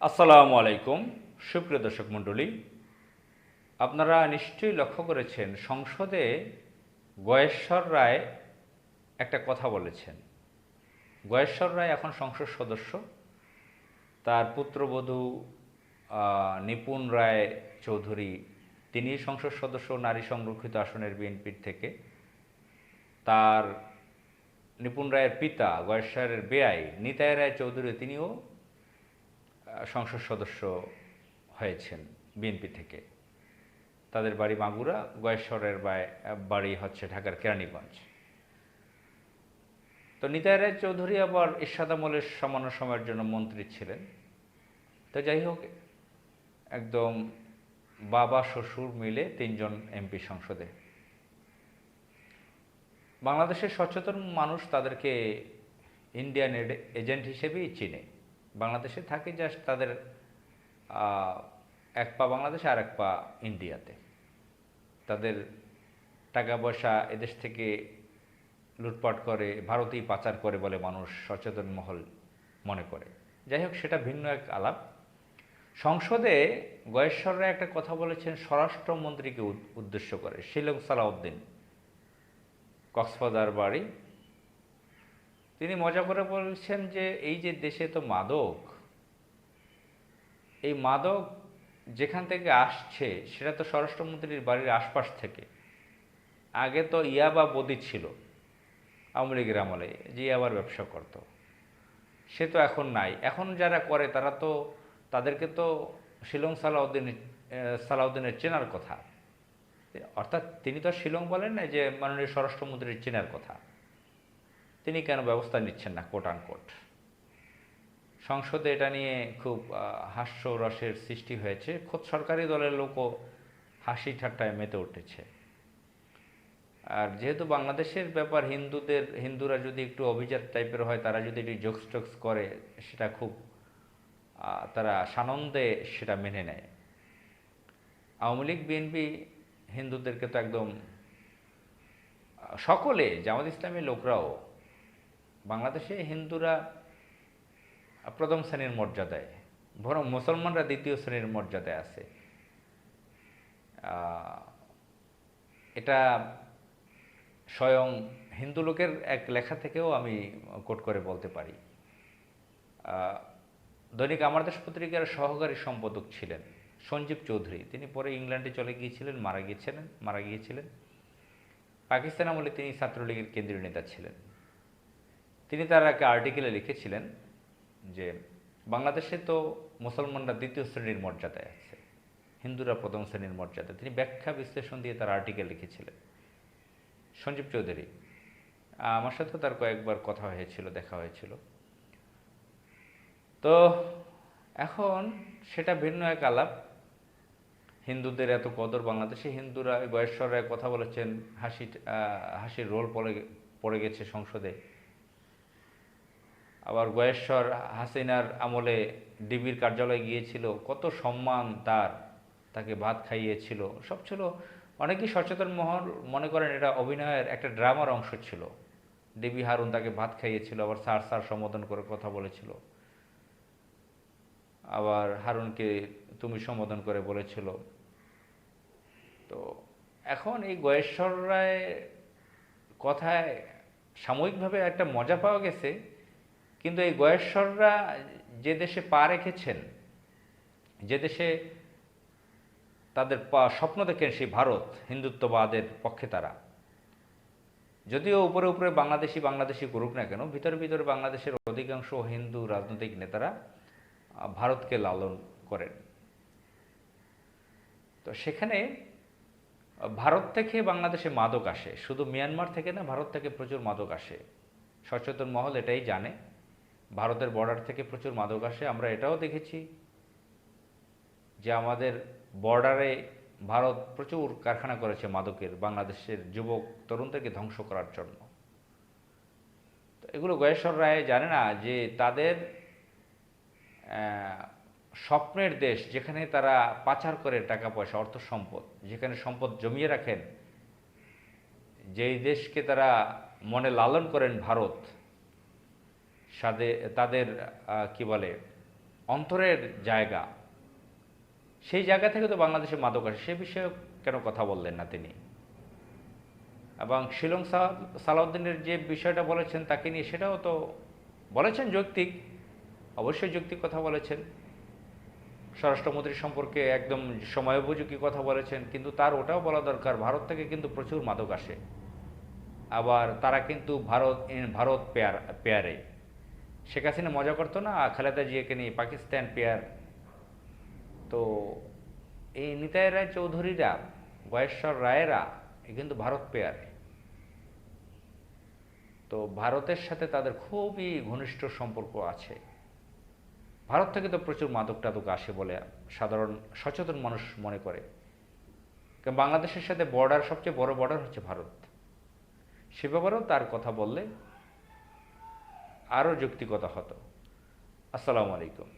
আসসালামু আলাইকুম, সুপ্রিয় দর্শক মণ্ডলী। আপনারা নিশ্চয়ই লক্ষ্য করেছেন, সংসদে গয়েশ্বর রায় একটা কথা বলেছেন। গয়েশ্বর রায় এখন সংসদ সদস্য। তার পুত্রবধূ নিপুণ রায় চৌধুরী, তিনি সংসদ সদস্য নারী সংরক্ষিত আসনের বিএনপির থেকে। তার নিপুণ রায়ের পিতা গয়েশ্বরের বেয়াই নিতাই রায় চৌধুরী, তিনিও সংসদ সদস্য হয়েছেন বিএনপি থেকে। তাদের বাড়ি মাগুরা, গয়েশ্বরের বাড়ি হচ্ছে ঢাকার কেরানীগঞ্জ। তো নিতাই রায় চৌধুরী আবার এরশাদ আমলের সামান্য সময়ের জন্য মন্ত্রী ছিলেন। তো যাই হোক, একদম বাবা শ্বশুর মিলে তিনজন এমপি সংসদে। বাংলাদেশের সচেতন মানুষ তাদেরকে ইন্ডিয়ান এজেন্ট হিসেবেই চিনে। বাংলাদেশে থাকে, জাস্ট তাদের এক পা বাংলাদেশে আর এক পা ইন্ডিয়াতে। তাদের টাকা পয়সা এদেশ থেকে লুটপাট করে ভারতেই পাচার করে বলে মানুষ, সচেতন মহল মনে করে। যাই হোক, সেটা ভিন্ন এক আলাপ। সংসদে গয়েশ্বররা একটা কথা বলেছেন স্বরাষ্ট্রমন্ত্রীকে উদ্দেশ্য করে। শিলং সালাউদ্দিন, কক্সবাজার বাড়ি। তিনি মজা করে বলছেন যে এই যে দেশে তো মাদক, এই মাদক যেখান থেকে আসছে সেটা তো স্বরাষ্ট্রমন্ত্রীর বাড়ির আশপাশ থেকে। আগে তো ইয়াবা বদি ছিল আওয়ামী লীগের আমলে, যে ইয়াবার ব্যবসা করত, সে তো এখন নাই। এখন যারা করে তারা তো, তাদেরকে তো শিলং সালাউদ্দিনের চেনার কথা। অর্থাৎ তিনি তো শিলং বলেন না যে মাননীয় স্বরাষ্ট্রমন্ত্রীর চেনার কথা। তিনি কেন ব্যবস্থা নিচ্ছেন না, কোট আনকোট। সংসদে এটা নিয়ে খুব হাস্যরসের সৃষ্টি হয়েছে। খোদ সরকারি দলের লোকও হাসি ঠাট্টায় মেতে উঠেছে। আর যেহেতু বাংলাদেশের ব্যাপার, হিন্দুরা যদি একটু অভিজাত টাইপের হয়, তারা যদি একটু জোকস টোকস করে, সেটা খুব তারা সানন্দে সেটা মেনে নেয়। আওয়ামী লীগ বিএনপি হিন্দুদেরকে তো একদম সকলে, জামাত ইসলামী লোকরাও, বাংলাদেশে হিন্দুরা প্রথম শ্রেণীর মর্যাদায়, বরং মুসলমানরা দ্বিতীয় শ্রেণীর মর্যাদায় আছে। এটা স্বয়ং হিন্দু লোকের এক লেখা থেকেও আমি কোট করে বলতে পারি। দৈনিক আমার দেশ পত্রিকার সহকারী সম্পাদক ছিলেন সঞ্জীব চৌধুরী। তিনি পরে ইংল্যান্ডে চলে গিয়েছিলেন, মারা গিয়েছিলেন। পাকিস্তান আমলে তিনি ছাত্রলীগের কেন্দ্রীয় নেতা ছিলেন। তিনি তার একটা আর্টিকেলে লিখেছিলেন যে বাংলাদেশে তো মুসলমানরা দ্বিতীয় শ্রেণীর মর্যাদায় আছে, হিন্দুরা প্রথম শ্রেণীর মর্যাদা। তিনি ব্যাখ্যা বিশ্লেষণ দিয়ে তার আর্টিকেল লিখেছিলেন সঞ্জীব চৌধুরী। আমার সাথে তার কয়েকবার কথা হয়েছিল, দেখা হয়েছিল। তো এখন সেটা ভিন্ন এক আলাপ। হিন্দুদের এত কদর বাংলাদেশে, হিন্দুরা গয়েশ্বর কথা বলেছেন, হাসির রোল পড়ে গেছে সংসদে। আবার গয়েশ্বর হাসিনার আমলে ডিবির কার্যালয়ে গিয়েছিল, কত সম্মান তাকে ভাত খাইয়েছিল, সব ছিল। অনেকেই সচেতন মহল মনে করেন এটা অভিনয়ের একটা ড্রামার অংশ ছিল। ডিবি হারুন তাকে ভাত খাইয়েছিল, আবার স্যার স্যার সম্বোধন করে কথা বলেছিল, আবার হারুনকে তুমি সম্বোধন করে বলেছিল। তো এখন এই গয়েশ্বর রায় কথায় সাময়িকভাবে একটা মজা পাওয়া গেছে, কিন্তু এই গয়েশ্বররা যে দেশে পা রেখেছেন, যে দেশে তাদের স্বপ্ন দেখেন, সেই ভারত, হিন্দুত্ববাদের পক্ষে তারা, যদিও উপরে উপরে বাংলাদেশি করুক না কেন, ভিতরে ভিতরে বাংলাদেশের অধিকাংশ হিন্দু রাজনৈতিক নেতারা ভারতকে লালন করেন। তো সেখানে ভারত থেকে বাংলাদেশে মাদক আসে, শুধু মিয়ানমার থেকে না, ভারত থেকে প্রচুর মাদক আসে। সচেতন মহল এটাই জানে, ভারতের বর্ডার থেকে প্রচুর মাদক আসে। আমরা এটাও দেখেছি যে আমাদের বর্ডারে ভারত প্রচুর কারখানা করেছে মাদকের, বাংলাদেশের যুবক তরুণদেরকে ধ্বংস করার জন্য। তো এগুলো গয়েশ্বর রায় জানে না যে তাদের স্বপ্নের দেশ, যেখানে তারা পাচার করে টাকা পয়সা, অর্থ সম্পদ, যেখানে সম্পদ জমিয়ে রাখেন, যেই দেশকে তারা মনে লালন করেন, ভারত, তাদের কি বলে, অন্তরের জায়গা, সেই জায়গা থেকে তো বাংলাদেশে মাদক আসে, সে বিষয়ে কেন কথা বললেন না তিনি? এবং শিলং সালাউদ্দিনের যে বিষয়টা বলেছেন তাকে নিয়ে, সেটাও তো বলেছেন যৌক্তিক, অবশ্যই যৌক্তিক কথা বলেছেন। স্বরাষ্ট্রমন্ত্রী সম্পর্কে একদম সময়োপযোগী কথা বলেছেন, কিন্তু তার ওটাও বলা দরকার, ভারত থেকে কিন্তু প্রচুর মাদক আসে, আবার তারা কিন্তু ভারত পেয়ারে। শেখ হাসিনা মজা করতো না খালেদা জিয়াকে নিয়ে, পাকিস্তান পেয়ার। তো এই নিতাই রায় চৌধুরীরা, গয়েশ্বর রায়েরা, এ কিন্তু ভারত পেয়ার। তো ভারতের সাথে তাদের খুবই ঘনিষ্ঠ সম্পর্ক আছে। ভারত থেকে তো প্রচুর মাদক টাদক আসে বলে সাধারণ সচেতন মানুষ মনে করে। কারণ বাংলাদেশের সাথে বর্ডার, সবচেয়ে বড় বর্ডার হচ্ছে ভারত। সে ব্যাপারেও তার কথা বললে আরও যৌক্তিকতা হতো। আসসালামু আলাইকুম।